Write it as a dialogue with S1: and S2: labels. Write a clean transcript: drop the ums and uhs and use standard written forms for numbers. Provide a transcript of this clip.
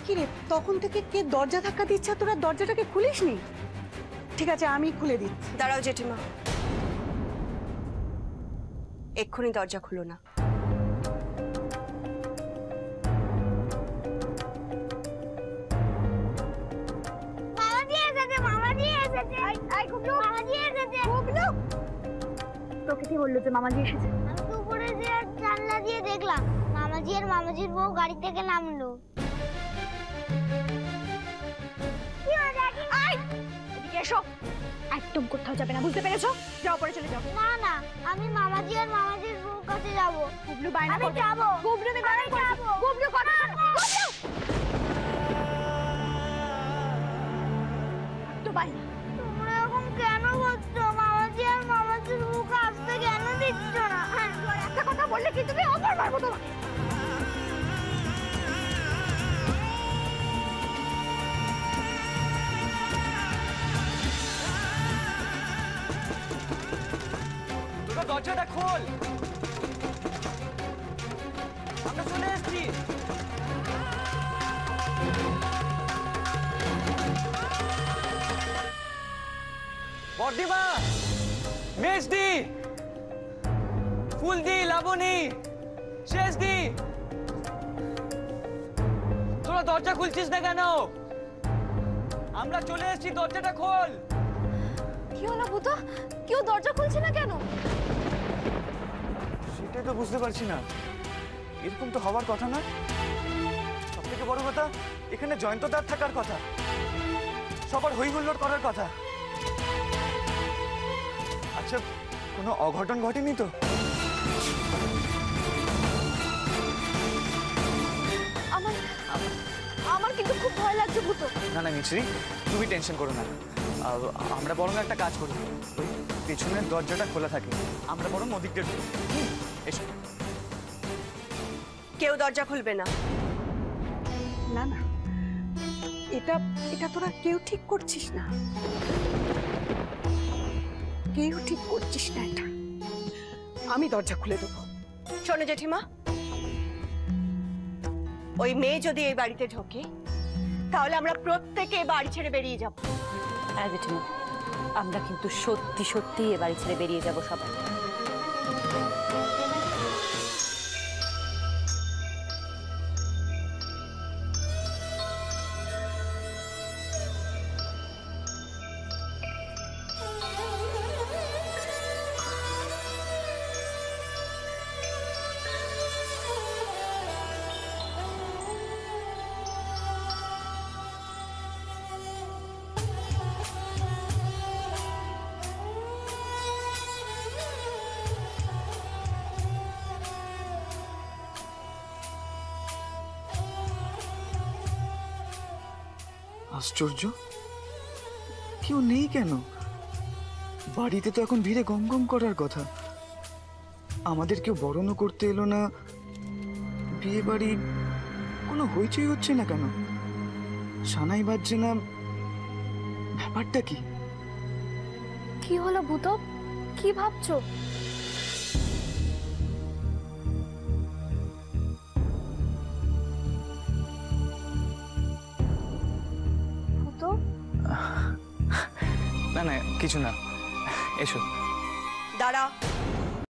S1: কি রে, তখন থেকে কে দরজা ধাক্কা দিচ্ছে, তোরা দরজাটাকে খুলিসনি? ঠিক আছে, আমি খুলে দিচ্ছি।
S2: দাঁড়াও জেঠিমা, এক্ষুনি দরজা খুলো না।
S3: তোকে কি বললো যে মামাজি এসেছে? আমি তো উপরে যে জানলা দিয়ে দেখলাম মামাজি আর মামাজির বউ গাড়ি থেকে নামলো। এদিকে এসো, একদম কোথাও যাবে না, বুঝতে পেরেছো? যাও, পরে চলে যাও। না না, আমি মামাজি আর মামাজির বউ কাছে যাবো। গুবলু বাইনা করবে। আমি যাবো। গুবলু নে বারণ করছে। গুবলু কথা শোনো। গুবলু তো বাইনা। তোমরা এখন কেন বলছো মামাজি আর মামাজির বউ আসতে কেন দিচ্ছ না? হ্যাঁ, একটা কথা বললে কি তুমি অপর মারবো তোমাকে।
S4: দরজাটা খোল, আমরা চলে এসেছি। বর্দিমা, মেজদি, ফুলদি, লাবণী, শেষদি, তোরা দরজা খুলছিস না কেন? আমরা চলে এসেছি, দরজাটা খোল।
S3: কি হলো ভূতো? কেউ দরজা খুলছে না কেন?
S4: সেটাই তো বুঝতে পারছি না, এরকম তো হওয়ার কথা না। সব থেকে বড় কথা, এখানে জয়ন্তদার থাকার কথা, সবার হই হুল্লোড় করার কথা। আচ্ছা, কোনো অঘটন ঘটেনি তো?
S3: আমার কিন্তু খুব ভয় লাগছে ভূতো।
S4: না না মিছরি, তুমি টেনশন করো না। আমরা বরং একটা কাজ করি, ওই পেছনের দরজাটা খোলা থাকে, আমরা বরং ওদিকটা ঢুকি। এসো।
S2: কেউ দরজা খুলবে না।
S1: না না, এটা এটা তোরা কেউ ঠিক করছিস না, কেউ ঠিক করছিস না এটা। আমি দরজা খুলে দেবো।
S2: শোনো জেঠিমা, ওই মেয়ে যদি এই বাড়িতে ঢোকে তাহলে আমরা প্রত্যেকে এই বাড়ি ছেড়ে বেরিয়ে যাব।
S5: হ্যাঁ জেঠিমা, আমরা কিন্তু সত্যি সত্যি এ বাড়ি ছেড়ে বেরিয়ে যাব সবাই।
S4: আশ্চর্য, কেউ নেই কেন? বাড়িতে তো এখন ভিড়ে গম গম করার কথা। আমাদের কেউ বরণও করতে এলো না, বিয়ে বাড়ি কোনো হইচই হচ্ছে না কেন? সানাই বাজছে না, ব্যাপারটা কি?
S3: কি হলো ভূতো? কি ভাবছো? ভূতো?
S4: না না, কিছু না, এসো।
S2: দাঁড়া।